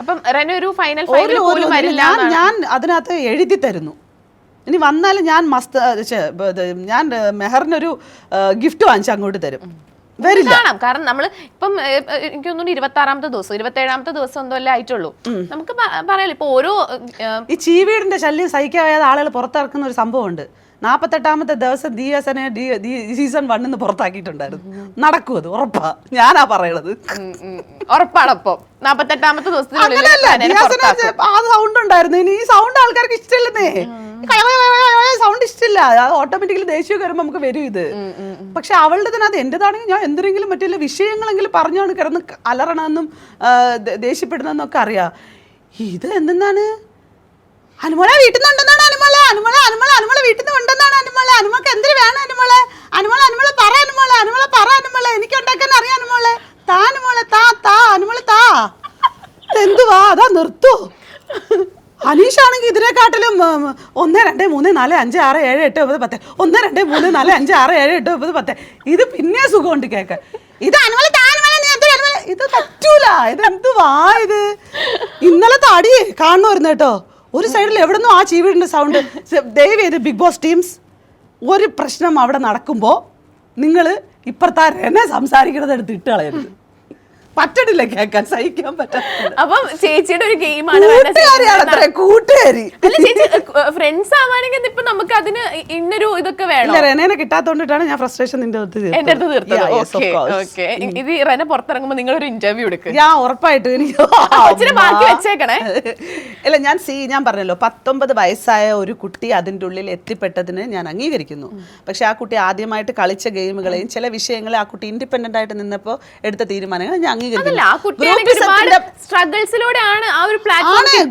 അപ്പം റെന ഒരു final final പോലും വരില്ല. ഞാൻ അതിനകത്ത് എഴുതി തരുന്നു. ഇനി വന്നാലും ഞാൻ ഞാൻ മെഹറിനൊരു ഗിഫ്റ്റ് വാങ്ങിച്ച് അങ്ങോട്ട് തരും. കാണാം. കാരണം നമ്മൾ ഇപ്പം എനിക്ക് തോന്നുന്നു 26ാമത്തെ ദിവസം 27ാമത്തെ ദിവസം എന്തോ അല്ലേ ആയിട്ടുള്ളൂ. നമുക്ക് പറയാലോ ഇപ്പൊ ഓരോ ഈ ചീവീടിന്റെ ശല്യം സഹിക്കാതെ ആളുകൾ പുറത്തിറക്കുന്ന ഒരു സംഭവമുണ്ട്. 48ാമത്തെ ദിവസം ദിയാസനെ സീസൺ 1 പുറത്താക്കിയിട്ടുണ്ടായിരുന്നു. നടക്കും, അത് ഉറപ്പാ. ഞാനാ പറയണത്, ഉറപ്പാണപ്പോ 48ാമത്തെ ദിവസത്തിനുള്ളിൽ ആ സൗണ്ട് ഉണ്ടായിരുന്നു. ഇനി ഈ സൗണ്ട് ആൾക്കാർക്ക് ഇഷ്ടമില്ലെന്നേ, സൗണ്ട് ഇഷ്ടമില്ല. അത് ഓട്ടോമാറ്റിക്കലി ദേഷ്യം വരുമ്പോ നമുക്ക് വരും ഇത്. പക്ഷെ അവളുടെ തന്നെ അത് എന്റേതാണെങ്കിൽ ഞാൻ എന്തെങ്കിലും മറ്റുള്ള വിഷയങ്ങളെങ്കിലും പറഞ്ഞാണ് കിടന്ന് അലറണമെന്നും ദേഷ്യപ്പെടുന്നെന്നൊക്കെ അറിയാം. ഇത് എന്തെന്നാണ് അനുമോളെ വീട്ടിൽ നിന്ന് ഉണ്ടെന്നാണ് അനുമോളെ അനുമോളെ അനുമോളെ അനുമോളെ വീട്ടിൽ നിന്ന് ഉണ്ടെന്നാണ് അനുമോളെ അനുമോൾക്ക് എന്തിനു വേണം അനുമോളെ അനുമോളെ അനുമോളെ പറ അനുമോളെ അനുമോളെ പറ അനുമോളെ എനിക്ക് ഉണ്ടാക്കാൻ അറിയാം അനുമോളെ താ അനുമോളെ താ താ അനുമോളെ താ. എന്തുവാ അതാ നിർത്തൂ. അനീഷാണെങ്കിൽ ഇതിനെക്കാട്ടിലും 1 2 3 4 5 6 7 8 9 10 1 2 3 4 5 6 7 8 9 10 ഇത് പിന്നെ സുഖമുണ്ട് കേൾക്കാൻ. ഇത് അനുമോളെ താ അനുമോളെ ഇത് പറ്റൂല. ഇത് എന്തുവാ ഇത്? ഇന്നലത്തെ അടി കാണുമായിരുന്നു കേട്ടോ. ഒരു സൈഡിൽ എവിടുന്നോ ആ ചീവീടിന്റെ സൗണ്ട്. ദയവ് ചെയ്ത് ബിഗ് ബോസ് ടീംസ്, ഒരു പ്രശ്നം അവിടെ നടക്കുമ്പോൾ നിങ്ങൾ ഇപ്പുറത്തെ റെനെ സംസാരിക്കണത് എടുത്ത് ഇട്ട് കളയരുത്. പറ്റണില്ല കേൾക്കാൻ, സഹിക്കാൻ പറ്റില്ല. അപ്പം ചേച്ചിയുടെ ഒരു ഗെയിമാണ് കൂട്ടുകാരി. ഫ്രണ്ട്സ് ആവാണെങ്കിൽ ഇപ്പൊ നമുക്ക് അതിന് ഇന്നൊരു ഇതൊക്കെ വേണം. റെനെ കിട്ടാത്തോണ്ടിട്ടാണ് ഞാൻ ഫ്രസ്ട്രേഷൻ നിന്റെ എന്റെ അടുത്ത് തീർത്തത്. ഇത് റെന പുറത്തിറങ്ങുമ്പോ നിങ്ങളൊരു ഇന്റർവ്യൂ എടുക്കുക. ഞാൻ ഉറപ്പായിട്ടും എനിക്ക് ബാക്കി വെച്ചേക്കണേ. ഇല്ല, ഞാൻ പറഞ്ഞല്ലോ 19 വയസ്സായ ഒരു കുട്ടി അതിൻ്റെ ഉള്ളിൽ എത്തിപ്പെട്ടതിന് ഞാൻ അംഗീകരിക്കുന്നു. പക്ഷെ ആ കുട്ടി ആദ്യമായിട്ട് കളിച്ച ഗെയിമുകളെയും ചില വിഷയങ്ങളെ ആ കുട്ടി ഇൻഡിപെൻഡന്റ് ആയിട്ട് നിന്നപ്പോൾ എടുത്ത തീരുമാനങ്ങൾ ഞാൻ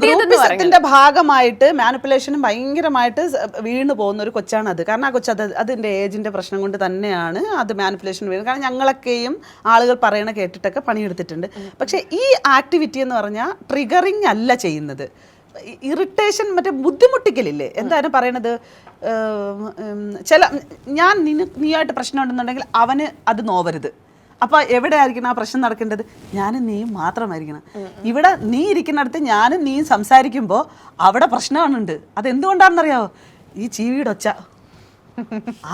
ഗ്രൂപ്പിസത്തിന്റെ ഭാഗമായിട്ട് മാനിപ്പുലേഷനും ഭയങ്കരമായിട്ട് വീണു പോകുന്ന ഒരു കൊച്ചാണ് അത്. കാരണം ആ കൊച്ചു അതിന്റെ ഏജിന്റെ പ്രശ്നം കൊണ്ട് തന്നെയാണ് അത് മാനിപ്പുലേഷൻ വീഴുന്നത്. കാരണം ഞങ്ങളൊക്കെയും ആളുകൾ പറയണ കേട്ടിട്ടൊക്കെ പണിയെടുത്തിട്ടുണ്ട്. പക്ഷെ ഈ ആക്ടിവിറ്റി എന്ന് പറഞ്ഞാൽ ട്രിഗറിങ് അല്ല ചെയ്യുന്നത്, ഇറിറ്റേഷൻ, മറ്റേ ബുദ്ധിമുട്ടിക്കലില്ലേ എന്തായാലും പറയണത്. നീയായിട്ട് പ്രശ്നം ഉണ്ടെന്നുണ്ടെങ്കിൽ അവന് അത് നോവരുത്. അപ്പോൾ എവിടെ ആയിരിക്കണം ആ പ്രശ്നം നടക്കേണ്ടത്? ഞാനും നീയും മാത്രമായിരിക്കണം. ഇവിടെ നീ ഇരിക്കുന്നിടത്ത് ഞാനും നീയും സംസാരിക്കുമ്പോൾ അവിടെ പ്രശ്നമാണുണ്ട്. അതെന്തുകൊണ്ടാണെന്നറിയാമോ? ഈ ചീവിയുടെ ഒച്ച,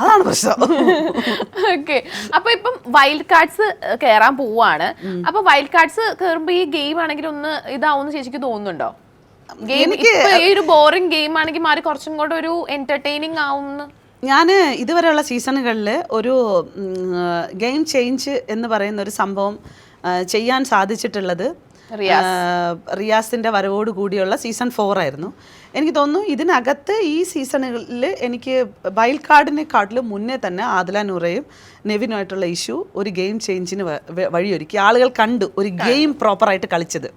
അതാണ് പ്രശ്നം. ഓക്കെ, അപ്പൊ ഇപ്പം വൈൽഡ് കാർഡ്സ് കയറാൻ പോവാണ്. അപ്പൊ വൈൽഡ് കാർഡ്സ് കയറുമ്പോ ഈ ഗെയിം ആണെങ്കിൽ ഒന്ന് ഇതാവുമെന്ന് ചേച്ചിക്ക് തോന്നുന്നുണ്ടോ? ഗെയിം ഈ ഒരു ബോറിംഗ് ഗെയിം ആണെങ്കിൽ മാറി കുറച്ചും കൂടെ ഒരു എന്റർടൈനിങ് ആവുമെന്ന്. ഞാൻ ഇതുവരെയുള്ള സീസണുകളിൽ ഒരു ഗെയിം ചേഞ്ച് എന്ന് പറയുന്ന ഒരു സംഭവം ചെയ്യാൻ സാധിച്ചിട്ടുള്ളത് റിയാസിൻ്റെ വരവോട് കൂടിയുള്ള സീസൺ 4 ആയിരുന്നു. എനിക്ക് തോന്നുന്നു ഇതിനകത്ത് ഈ സീസണുകളിൽ എനിക്ക് വൈൽഡ് കാർഡിനെക്കാട്ടിലും മുന്നേ തന്നെ ആദില നൂറയും നെവിനുമായിട്ടുള്ള ഇഷ്യൂ ഒരു ഗെയിം ചേഞ്ചിന് വഴിയൊരുക്കി. ആളുകൾ കണ്ടു ഒരു ഗെയിം പ്രോപ്പറായിട്ട് കളിച്ചത്.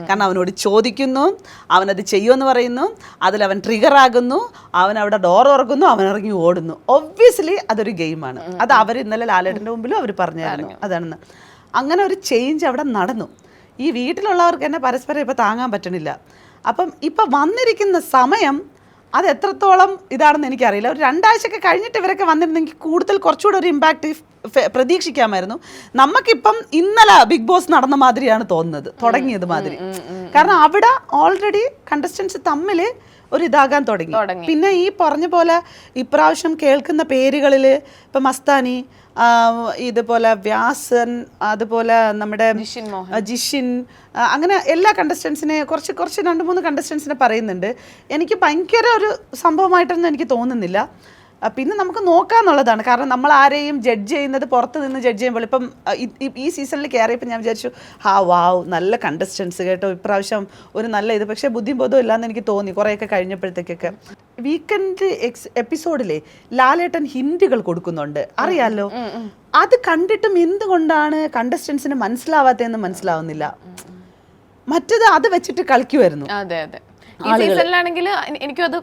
കാരണം അവനോട് ചോദിക്കുന്നു, അവനത് ചെയ്യുമെന്ന് പറയുന്നു, അതിലവൻ ട്രിഗർ ആകുന്നു, അവൻ അവിടെ ഡോർ തുറക്കുന്നു, അവൻ ഇറങ്ങി ഓടുന്നു. ഒബ്വിയസ്ലി അതൊരു ഗെയിമാണ്. അത് അവർ ഇന്നലെ ലാലേട്ടൻ്റെ മുമ്പിലും അവർ പറഞ്ഞായിരുന്നു അതാണെന്ന്. അങ്ങനെ ഒരു ചേഞ്ച് അവിടെ നടന്നു. ഈ വീട്ടിലുള്ളവർക്ക് തന്നെ പരസ്പരം ഇപ്പോൾ താങ്ങാൻ പറ്റണില്ല. അപ്പം ഇപ്പം വന്നിരിക്കുന്ന സമയം അത് എത്രത്തോളം ഇതാണെന്ന് എനിക്കറിയില്ല. ഒരു 2 ആഴ്ചയൊക്കെ കഴിഞ്ഞിട്ട് ഇവരൊക്കെ വന്നിരുന്നെങ്കിൽ കൂടുതൽ കുറച്ചുകൂടെ ഒരു ഇമ്പാക്റ്റ് പ്രതീക്ഷിക്കാമായിരുന്നു. നമുക്കിപ്പം ഇന്നലെ ബിഗ് ബോസ് നടന്ന മാതിരിയാണ് തോന്നുന്നത്, തുടങ്ങിയത് മാതിരി. കാരണം അവിടെ ഓൾറെഡി കണ്ടസ്റ്റൻസ് തമ്മിൽ ഒരു ഇതാകാൻ തുടങ്ങി. പിന്നെ ഈ പറഞ്ഞ പോലെ ഇപ്രാവശ്യം കേൾക്കുന്ന പേരുകളിൽ ഇപ്പം മസ്താനി, ഇതുപോലെ വ്യാസൻ, അതുപോലെ നമ്മുടെ ജിഷിൻ, അങ്ങനെ എല്ലാ കണ്ടസ്റ്റൻസിനെ കുറച്ച് 2-3 കണ്ടസ്റ്റൻസിനെ പറയുന്നുണ്ട്. എനിക്ക് ഭയങ്കര ഒരു സംഭവമായിട്ടൊന്നും എനിക്ക് തോന്നുന്നില്ല. പിന്നെ നമുക്ക് നോക്കാന്നുള്ളതാണ്. കാരണം നമ്മൾ ആരെയും ജഡ്ജ് ചെയ്യുന്നത് പുറത്ത് നിന്ന് ജഡ്ജ് ചെയ്യുമ്പോൾ ഇപ്പം ഈ സീസണിൽ കയറിയപ്പോൾ ഞാൻ വിചാരിച്ചു വാവ് നല്ല കണ്ടസ്റ്റൻസ് കേട്ടോ ഇപ്രാവശ്യം ഒരു നല്ല ഇത്. പക്ഷേ ബുദ്ധിബോധം ഇല്ലാന്ന് എനിക്ക് തോന്നി കുറേയൊക്കെ കഴിഞ്ഞപ്പോഴത്തേക്കൊക്കെ. വീക്കെൻഡ് എപ്പിസോഡിലെ ലാലേട്ടൻ ഹിന്റുകൾ കൊടുക്കുന്നുണ്ട്, അറിയാലോ. അത് കണ്ടിട്ടും എന്തുകൊണ്ടാണ് കണ്ടസ്റ്റൻസിന് മനസ്സിലാവാത്തതെന്ന് മനസ്സിലാവുന്നില്ല. മറ്റത് അത് വെച്ചിട്ട് കളിക്കുമായിരുന്നു. അതെ അതെ, ഈ സീസണിലാണെങ്കിൽ എനിക്കും അത്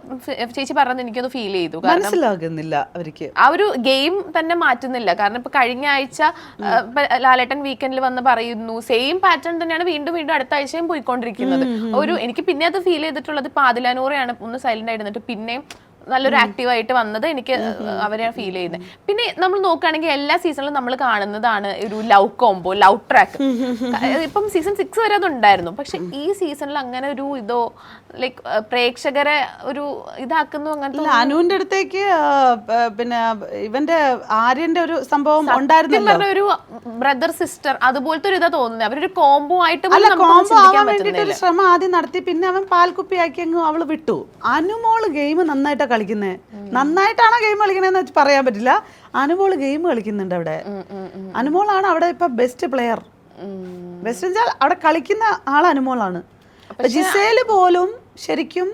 ചേച്ചി പറഞ്ഞത് എനിക്കത് ഫീൽ ചെയ്തു. മനസ്സിലാകുന്നില്ല അവർക്ക്, ആ ഒരു ഗെയിം തന്നെ മാറ്റുന്നില്ല. കാരണം ഇപ്പൊ കഴിഞ്ഞ ആഴ്ച ലാലേട്ടൻ വീക്കെൻഡിൽ വന്ന് പറയുന്നു സെയിം പാറ്റേൺ തന്നെയാണ് വീണ്ടും അടുത്ത ആഴ്ചയും പോയിക്കൊണ്ടിരിക്കുന്നത്. എനിക്ക് പിന്നെ അത് ഫീൽ ചെയ്തിട്ടുള്ളത് ഇപ്പൊ ആദില നൂറയാണ് ഒന്ന് സൈലന്റ് ആയിരുന്നിട്ട് പിന്നെയും നല്ലൊരു ആക്റ്റീവായിട്ട് വന്നത് എനിക്ക് അവരെ ഫീൽ ചെയ്യുന്നത്. പിന്നെ നമ്മൾ നോക്കുകയാണെങ്കിൽ എല്ലാ സീസണിലും നമ്മൾ കാണുന്നതാണ് ഒരു ലവ് കോംബോ, ലവ് ട്രാക്ക്. ഇപ്പം സീസൺ 6 വരെ അതുണ്ടായിരുന്നു. പക്ഷെ ഈ സീസണിൽ അങ്ങനെ ഒരു ഇതോ ലൈക്ക് പ്രേക്ഷകരെ ഒരു ഇതാക്കുന്നു അങ്ങനത്തെ. അനുവിന്റെ അടുത്തേക്ക് പിന്നെ ഇവന്റെ ആര്യന്റെ ഒരു സംഭവം ഉണ്ടായിരുന്നല്ലോ, ഒരു ബ്രദർ സിസ്റ്റർ അതുപോലത്തെ ഒരു ഇതാ തോന്നുന്നത്. അവരൊരു കോംബോ ആയിട്ട് കോംബോ ആവാൻ വേണ്ടിട്ട് ഒരു ശ്രമം ആദ്യം നടത്തി, പിന്നെ അവൻ പാൽക്കുപ്പിയാക്കി അങ്ങ് അവള് വിട്ടു. അനുമോള് ഗെയിം നന്നായിട്ടാ കളിക്കുന്നേ. നന്നായിട്ടാണോ ഗെയിം കളിക്കണേന്ന് വെച്ച് പറയാൻ പറ്റില്ല. അനുമോള് ഗെയിം കളിക്കുന്നുണ്ട് അവിടെ. അനുമോളാണ് അവിടെ ഇപ്പൊ ബെസ്റ്റ് പ്ലെയർ. ബെസ്റ്റ് വെച്ചാൽ അവിടെ കളിക്കുന്ന ആൾ അനുമോളാണ്. ജിസേല് പോലും ശരിക്കും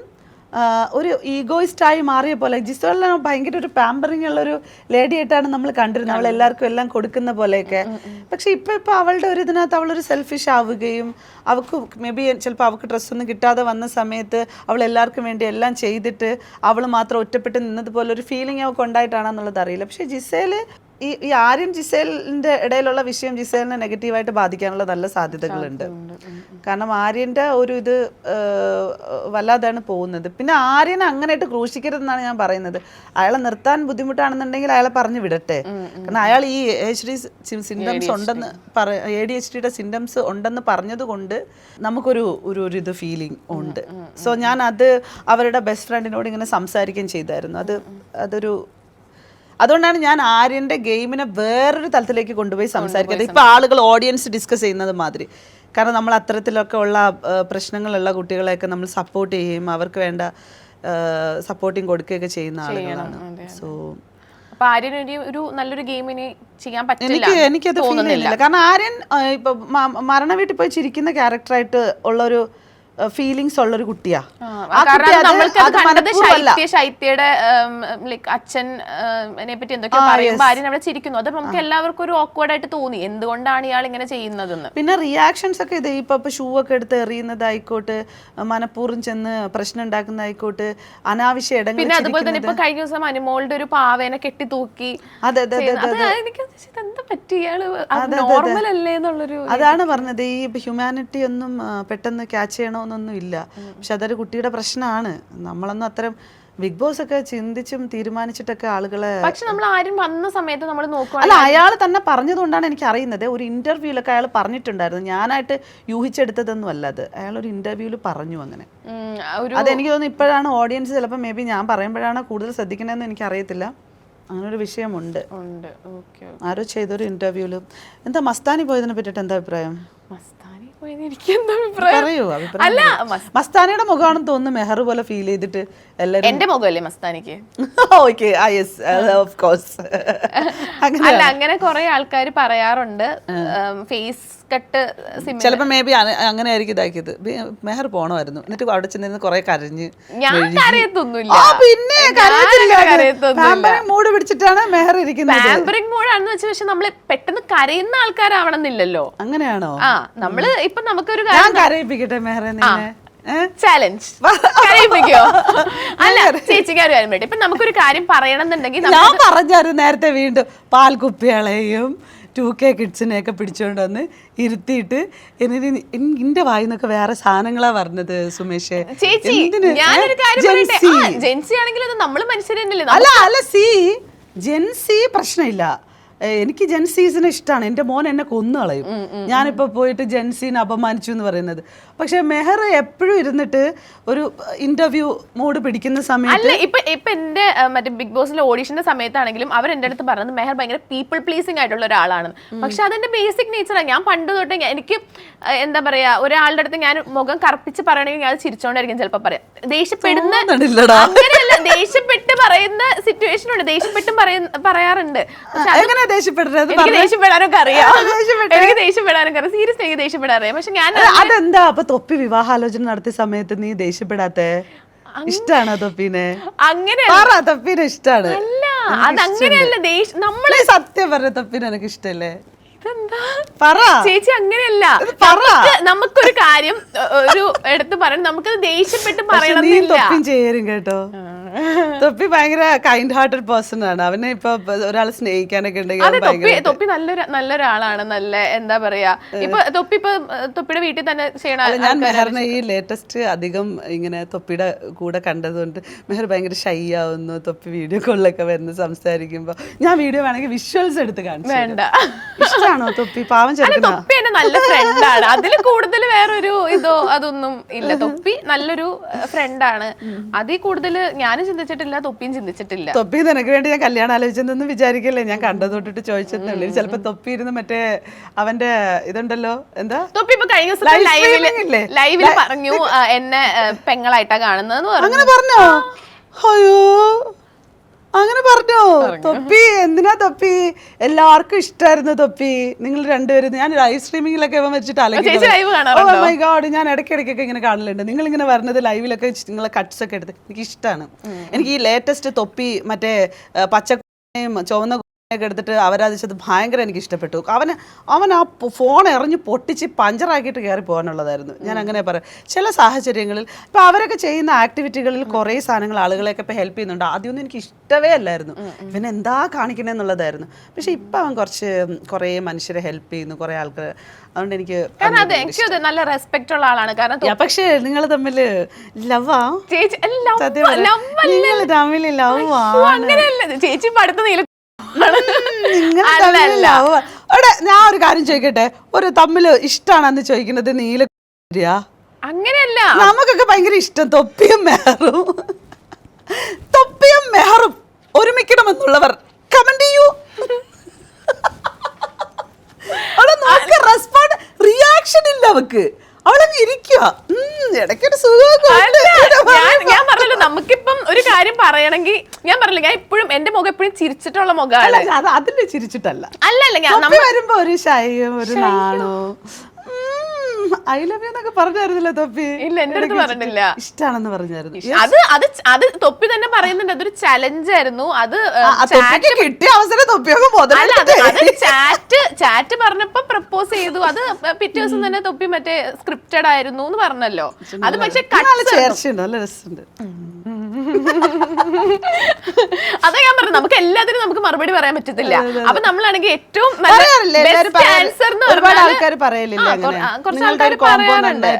ഒരു ഈഗോയിസ്റ്റായി മാറിയ പോലെ. ജിസേലിന് ഭയങ്കര ഒരു പാമ്പറിങ് ഉള്ള ഒരു ലേഡി ആയിട്ടാണ് നമ്മൾ കണ്ടിരുന്നത്, അവൾ എല്ലാവർക്കും എല്ലാം കൊടുക്കുന്ന പോലെയൊക്കെ. പക്ഷെ ഇപ്പൊ അവളുടെ ഒരു ഇതിനകത്ത് അവളൊരു സെൽഫിഷ് ആവുകയും അവൾക്ക് മേ ബി ചിലപ്പോൾ അവൾക്ക് ഡ്രസ്സൊന്നും കിട്ടാതെ വന്ന സമയത്ത് അവൾ എല്ലാവർക്കും വേണ്ടി എല്ലാം ചെയ്തിട്ട് അവൾ മാത്രം ഒറ്റപ്പെട്ട് നിന്നതുപോലെ ഒരു ഫീലിംഗ് അവൾക്ക് ഉണ്ടായിട്ടാണെന്നുള്ളത് അറിയില്ല. പക്ഷെ ജിസേല് ഈ ആര്യൻ ജിസേലിന്റെ ഇടയിലുള്ള വിഷയം ജിസേലിനെ നെഗറ്റീവായിട്ട് ബാധിക്കാനുള്ള നല്ല സാധ്യതകളുണ്ട്. കാരണം ആര്യന്റെ ഒരു ഇത് വല്ലാതാണ് പോകുന്നത്. പിന്നെ ആര്യനെ അങ്ങനെയായിട്ട് ക്രൂശിക്കരുതെന്നാണ് ഞാൻ പറയുന്നത്. അയാളെ നിർത്താൻ ബുദ്ധിമുട്ടാണെന്നുണ്ടെങ്കിൽ അയാളെ പറഞ്ഞു വിടട്ടെ. കാരണം അയാൾ ഈ ADHD സിംറ്റംസ് ഉണ്ടെന്ന് ADHDയുടെ സിംറ്റംസ് ഉണ്ടെന്ന് പറഞ്ഞത് കൊണ്ട് നമുക്കൊരു ഒരു ഇത് ഫീലിംഗ് ഉണ്ട്. സോ ഞാൻ അത് അവരുടെ ബെസ്റ്റ് ഫ്രണ്ടിനോട് ഇങ്ങനെ സംസാരിക്കുകയും ചെയ്തായിരുന്നു. അതുകൊണ്ടാണ് ഞാൻ ആര്യന്റെ ഗെയിമിനെ വേറൊരു തലത്തിലേക്ക് കൊണ്ടുപോയി സംസാരിക്കുന്നത്. ഇപ്പൊ ആളുകൾ ഓഡിയൻസ് ഡിസ്കസ് ചെയ്യുന്നത് മാതിരി. കാരണം നമ്മൾ അത്തരത്തിലൊക്കെ ഉള്ള പ്രശ്നങ്ങളുള്ള കുട്ടികളെയൊക്കെ നമ്മൾ സപ്പോർട്ട് ചെയ്യുകയും അവർക്ക് വേണ്ട സപ്പോർട്ടിങ് കൊടുക്കുകയൊക്കെ ചെയ്യുന്ന ആളുകളാണ്. സോ ഒരു നല്ലൊരു ഗെയിമിന് ചെയ്യാൻ പറ്റില്ല, എനിക്കത് ഫീൽ ചെയ്യുന്നില്ല. കാരണം ആര്യൻ ഇപ്പൊ മരണ വീട്ടിൽ പോയി ചിരിക്കുന്ന ക്യാരക്ടറായിട്ട് ഉള്ളൊരു ഫീലിങ്സ് ഉള്ളൊരു കുട്ടിയാ. ശൈത്യയുടെ അച്ഛനെ പറ്റി എന്തൊക്കെയോ പറയുമ്പോൾ ആര്യൻ അവിടെ ചിരിക്കുന്നു. അത് നമുക്ക് എല്ലാവർക്കും ഒരു ഓക്വേർഡ് ആയിട്ട് തോന്നി, എന്തുകൊണ്ടാണ് ഇയാൾ ഇങ്ങനെ ചെയ്യുന്നതെന്ന്. പിന്നെ റിയാക്ഷൻസ് ഒക്കെ ഇത് ഇപ്പൊ ഷൂ ഒക്കെ എടുത്ത് എറിയുന്നതായിക്കോട്ടെ, മനഃപൂർവ്വം ചെന്ന് പ്രശ്നം ഉണ്ടാക്കുന്നതായിക്കോട്ടെ, അനാവശ്യ ഇടങ്ങൾ. പിന്നെ അതുപോലെ തന്നെ ഇപ്പൊ കഴിഞ്ഞ ദിവസം അനുമോളുടെ ഒരു പാവേനെ കെട്ടി തൂക്കി. എന്താ പറ്റി, ഇയാള് നോർമൽ അല്ലേ എന്നുള്ളൊരു. അതാണ് പറഞ്ഞത്, ഈ ഹ്യൂമാനിറ്റി ഒന്നും പെട്ടെന്ന് ക്യാച്ച് ചെയ്യണമെന്നൊന്നും ഇല്ല. പക്ഷെ അതൊരു കുട്ടിയുടെ പ്രശ്നമാണ്. നമ്മളൊന്നും അത്തരം ബിഗ് ബോസ് ഒക്കെ ചിന്തിച്ചും തീരുമാനിച്ചിട്ടൊക്കെ ആളുകളെ. പക്ഷെ നമ്മൾ ആരും വന്ന സമയത്ത് നമ്മൾ നോക്കുക. അല്ല, അയാൾ തന്നെ പറഞ്ഞതുകൊണ്ടാണ് എനിക്ക് അറിയുന്നത്. ഒരു ഇന്റർവ്യൂലൊക്കെ അയാൾ പറഞ്ഞിട്ടുണ്ടായിരുന്നു. ഞാനായിട്ട് യൂഹിച്ചെടുത്തതൊന്നും അല്ല അത്. അയാൾ ഒരു ഇന്റർവ്യൂല് പറഞ്ഞു അങ്ങനെ. അതെനിക്ക് തോന്നുന്നു ഇപ്പോഴാണ് ഓഡിയൻസ് ചിലപ്പോൾ മേ ബി ഞാൻ പറയുമ്പോഴാണ് കൂടുതൽ ശ്രദ്ധിക്കണമെന്ന് എനിക്ക് അറിയത്തില്ല. അങ്ങനൊരു വിഷയമുണ്ട്. ആരോ ചെയ്തൊരു ഇന്റർവ്യൂല്. എന്താ മസ്താനി പോയതിനെ പറ്റിയിട്ട് എന്താ അഭിപ്രായം? മസ്താനിയുടെ മുഖമാണെന്ന് തോന്നുന്നു മെഹർ പോലെ ഫീൽ ചെയ്തിട്ട് എല്ലാരും. എന്റെ മുഖമല്ലേ മസ്താനിക്ക്? Okay, of course. അല്ല, അങ്ങനെ കുറെ ആൾക്കാർ പറയാറുണ്ട് ഫേസ് കട്ട്. ചിലപ്പോ മേ ബി അങ്ങനെ ആയിരിക്കും ഇതാക്കിയത്. മെഹർ പോണമായിരുന്നു. എന്നിട്ട് അവിടെ ചെന്നിരുന്ന് കുറെ കരഞ്ഞ്. ഞാൻ കരയത്തൊന്നുമില്ല. പിന്നെ മൂഡ് പിടിച്ചിട്ടാണ് മെഹർ ഇരിക്കുന്നത്. പാമ്പറിംഗ് മൂഡാണെന്ന് വെച്ചാൽ പക്ഷെ നമ്മള് പെട്ടെന്ന് കരയുന്ന ആൾക്കാരാവണമെന്നില്ലല്ലോ. അങ്ങനെയാണോ? ആ, നമ്മള് ഇപ്പൊ നമുക്കൊരു കരയിപ്പിക്കട്ടെ മെഹറെ നിന്നെ. ചാലഞ്ച് കരയിപ്പിക്കോ? അല്ല, ചേച്ചിക്ക് ഒരു കാര്യം വേണ്ടി ഇപ്പൊ നമുക്കൊരു കാര്യം പറയണമെന്നുണ്ടെങ്കിൽ ഞാൻ പറഞ്ഞായിരുന്നു നേരത്തെ. വീണ്ടും പാൽക്കുപ്പികളെയും 2K കിഡ്സിനെയൊക്കെ പിടിച്ചോണ്ട് വന്ന് ഇരുത്തിയിട്ട് എന്റെ വായിന്നൊക്കെ വേറെ സാധനങ്ങളാ പറഞ്ഞത് സുമേഷ്. ചേച്ചി ഞാനൊരു കാര്യം പറയട്ടെ, ജെൻസി ആണെങ്കിലും അത് നമ്മള് മനുഷ്യർ തന്നെയല്ലേ. അല്ല ജെൻസി പ്രശ്നമില്ല. എനിക്ക് ജെൻസീസിനെ ഇഷ്ടമാണ്. എൻ്റെ മോൻ എന്നെ കൊന്നു കളയും ഞാനിപ്പോൾ പോയിട്ട് ജെൻസീനെ അപമാനിച്ചു എന്ന് പറയുന്നത്. പക്ഷെ മെഹർ എപ്പോഴും ഇരുന്നിട്ട് ഒരു ഇന്റർവ്യൂ മൂഡ് പിടിക്കുന്ന സമയത്ത് ഇപ്പൊ എന്റെ മറ്റേ ബിഗ് ബോസിലെ ഓഡീഷന്റെ സമയത്താണെങ്കിലും അവർ എൻ്റെ അടുത്ത് പറഞ്ഞത് മെഹർ ഭയങ്കര പീപ്പിൾ പ്ലീസിംഗ് ആയിട്ടുള്ള ഒരാളാണ്. പക്ഷെ അതെന്റെ ബേസിക് നേച്ചറാണ്. ഞാൻ പണ്ട് തൊട്ടേ എനിക്ക് എന്താ പറയാ, ഒരാളുടെ അടുത്ത് ഞാൻ മുഖം കറുപ്പിച്ച് പറയണമെങ്കിൽ ഞാൻ ചിരിച്ചോണ്ടായിരിക്കും ചിലപ്പോൾ പറയാം. ദേഷ്യപ്പെടുന്ന അങ്ങനെയല്ല, ദേഷ്യപ്പെട്ട് പറയുന്ന സിറ്റുവേഷൻ ഉണ്ട്. ദേഷ്യപ്പെട്ടും പറയാറുണ്ട്. ദേഷ്യപ്പെടാനൊക്കെ അറിയാം. എനിക്ക് ദേഷ്യപ്പെടാനൊക്കെ അറിയാം. സീരിയസ്ലി എനിക്ക് ദേഷ്യപ്പെടാറിയാം. പക്ഷെ ഞാൻ അതെന്താ അപ്പൊ തൊപ്പി വിവാഹാലോചന നടത്തിയ സമയത്ത് നീ ദേഷ്യപ്പെടാത്തെ? ഇഷ്ടാണോ തൊപ്പിനെ? അങ്ങനെ തൊപ്പിനെ ഇഷ്ടാണ്. അല്ല, അതങ്ങനെയല്ല. നമ്മള് സത്യം പറഞ്ഞ തൊപ്പിനെ എനിക്ക് ഇഷ്ടല്ലേ? അതെന്താ പറ ചേച്ചി അങ്ങനെയല്ല, നമുക്കൊരു കാര്യം ഒരു എടുത്ത് പറയണം, നമുക്കത് ദേഷ്യപ്പെട്ട് പറയണമെന്നില്ല. തൊപ്പിയും ചേരും കേട്ടോ. തൊപ്പി ഭയങ്കര കൈൻഡ് ഹാർട്ടഡ് പേഴ്സൺ ആണ്. അവനെ ഇപ്പൊ ഒരാൾ സ്നേഹിക്കാനൊക്കെ ഉണ്ടെങ്കിൽ തൊപ്പി നല്ലൊരാളാണ്. നല്ല എന്താ പറയാ, ഇപ്പൊ തൊപ്പിയുടെ വീട്ടിൽ തന്നെ ചെയ്യണ. ഞാൻ മെഹറിനെ ഈ ലേറ്റസ്റ്റ് അധികം ഇങ്ങനെ തൊപ്പിയുടെ കൂടെ കണ്ടതുകൊണ്ട് മെഹർ ഭയങ്കര ഷൈ ആവുന്നു. തൊപ്പി വീഡിയോ കോളിലൊക്കെ വരുന്ന സംസാരിക്കുമ്പോ ഞാൻ വീഡിയോ വേണമെങ്കിൽ വിഷ്വൽസ് എടുത്ത് കാണിച്ചു. വേണ്ട, ഇഷ്ടമാണോ തൊപ്പി? പാവം ചെറുക്കനാ. തൊപ്പി എന്നെ നല്ല ഫ്രണ്ടാണ്. അതിൽ കൂടുതൽ വേറൊരു ഇതോ അതൊന്നും ഇല്ല. തൊപ്പി നല്ലൊരു ഫ്രണ്ടാണ്. അതിൽ കൂടുതൽ ഞാനും ചിന്തിച്ചിട്ടില്ല, തൊപ്പിയും ചിന്തിച്ചിട്ടില്ല. തൊപ്പി നിനക്ക് വേണ്ടി ഞാൻ കല്യാണം ആലോചിച്ചെന്നൊന്നും വിചാരിക്കല്ലേ. ഞാൻ കണ്ടത് തൊട്ടിട്ട് ചോദിച്ചെന്നുള്ളൂ. ചിലപ്പോ തൊപ്പി ഇരുന്ന് മറ്റേ അവന്റെ ഇതുണ്ടല്ലോ, എന്താ തൊപ്പി ഇപ്പൊ കഴിഞ്ഞ ദിവസം ലൈവില് പറഞ്ഞു എന്നെ പെങ്ങളായിട്ടാ കാണുന്നതെന്ന് പറഞ്ഞു. അങ്ങനെ പറഞ്ഞോ? അയ്യോ, അങ്ങനെ പറഞ്ഞോ? തൊപ്പി എന്തിനാ തൊപ്പി? എല്ലാവർക്കും ഇഷ്ടമായിരുന്നു തൊപ്പി. നിങ്ങൾ രണ്ടുപേരും ഞാൻ ലൈവ് സ്ട്രീമിങ്ങിലൊക്കെ വെച്ചിട്ട് മൈ ഗോഡ്, ഞാൻ ഇടയ്ക്കിടയ്ക്കൊക്കെ ഇങ്ങനെ കാണലുണ്ട്. നിങ്ങൾ ഇങ്ങനെ വരുന്നത് ലൈവിലൊക്കെ നിങ്ങളെ കട്ട്സ് ഒക്കെ എടുത്ത് എനിക്ക് ഇഷ്ടമാണ്. എനിക്ക് ഈ ലേറ്റസ്റ്റ് തൊപ്പി മറ്റേ പച്ചയും ചുവന്ന ഒക്കെ എടുത്തിട്ട് അവരാധിച്ചത് ഭയങ്കര എനിക്ക് ഇഷ്ടപ്പെട്ടു. അവൻ ആ ഫോൺ എറിഞ്ഞ് പൊട്ടിച്ച് പഞ്ചറാക്കിയിട്ട് കയറി പോകാനുള്ളതായിരുന്നു. ഞാൻ അങ്ങനെ പറയാം. ചില സാഹചര്യങ്ങളിൽ ഇപ്പം അവരൊക്കെ ചെയ്യുന്ന ആക്ടിവിറ്റികളിൽ കുറേ സാധനങ്ങൾ ആളുകളെയൊക്കെ ഇപ്പം ഹെൽപ്പ് ചെയ്യുന്നുണ്ട്. ആദ്യമൊന്നും എനിക്ക് ഇഷ്ടമേ അല്ലായിരുന്നു. ഇവൻ എന്താ കാണിക്കണമെന്നുള്ളതായിരുന്നു. പക്ഷെ ഇപ്പം അവൻ കുറേ മനുഷ്യരെ ഹെൽപ്പ് ചെയ്യുന്നു, കുറേ ആൾക്കാർ. അതുകൊണ്ട് എനിക്ക് നല്ല റെസ്പെക്ട് ഉള്ള ആളാണ്. കാരണം പക്ഷേ നിങ്ങൾ തമ്മിൽ ലവാ? നിങ്ങൾ തമ്മിൽ ലവാ? ചേച്ചി പഠിത്ത നീല ഞാൻ ഒരു കാര്യം ചോദിക്കട്ടെ, ഒരു തമ്മില് ഇഷ്ടാണെന്ന് ചോദിക്കുന്നത് നീല അങ്ങനെയല്ല. നമുക്കൊക്കെ ഭയങ്കര ഇഷ്ടം തൊപ്പിയും മെഹറും ഒരുമിക്കണമെന്നുള്ളവർ കമന്റ് ചെയ്യൂ. റെസ്പോണ്ട് റിയാക്ഷൻ ഇല്ല അവക്ക്. അവളങ്ങ് ഇരിക്കുക. ഇടയ്ക്കൊരു ഞാൻ പറഞ്ഞല്ലോ, നമുക്കിപ്പം ഒരു കാര്യം പറയണമെങ്കിൽ ഞാൻ പറഞ്ഞില്ല, ഞാൻ എപ്പോഴും എന്റെ മുഖം എപ്പോഴും ചിരിച്ചിട്ടുള്ള മുഖമാണ്. അതിന്റെ ചിരിച്ചിട്ടല്ല. അല്ലല്ല, ഞാൻ വരുമ്പോ ഒരു ശൈയും ഒരു നാണോ ഐ ലവ് യു എന്നൊക്കെ പറഞ്ഞായിരുന്നില്ല തൊപ്പി? ഇല്ല, എന്റെ അടുത്ത് പറഞ്ഞില്ല. ഇഷ്ടാണെന്ന് പറഞ്ഞായിരുന്നു. അത് തൊപ്പി തന്നെ പറയുന്നുണ്ട്. അതൊരു ചലഞ്ച് ആയിരുന്നു. അത് കിട്ടിയ അവസരം തൊപ്പിയൊക്കെ ചാറ്റ് പറഞ്ഞപ്പോ പ്രപ്പോസ് ചെയ്തു. അത് പിറ്റേ ദിവസം തന്നെ തൊപ്പി മറ്റേ സ്ക്രിപ്റ്റഡ് ആയിരുന്നു എന്ന് പറഞ്ഞല്ലോ. അത് പക്ഷെ ചേർച്ചയുണ്ട്, നല്ല രസമുണ്ട്. അതാ ഞാൻ പറഞ്ഞു, നമുക്ക് എല്ലാത്തിനും നമുക്ക് മറുപടി പറയാൻ പറ്റത്തില്ല. അപ്പൊ നമ്മളാണെങ്കിൽ ഏറ്റവും ആൾക്കാർ പറയലില്ല. കുറച്ച് ആൾക്കാർ പറയാറുണ്ട്.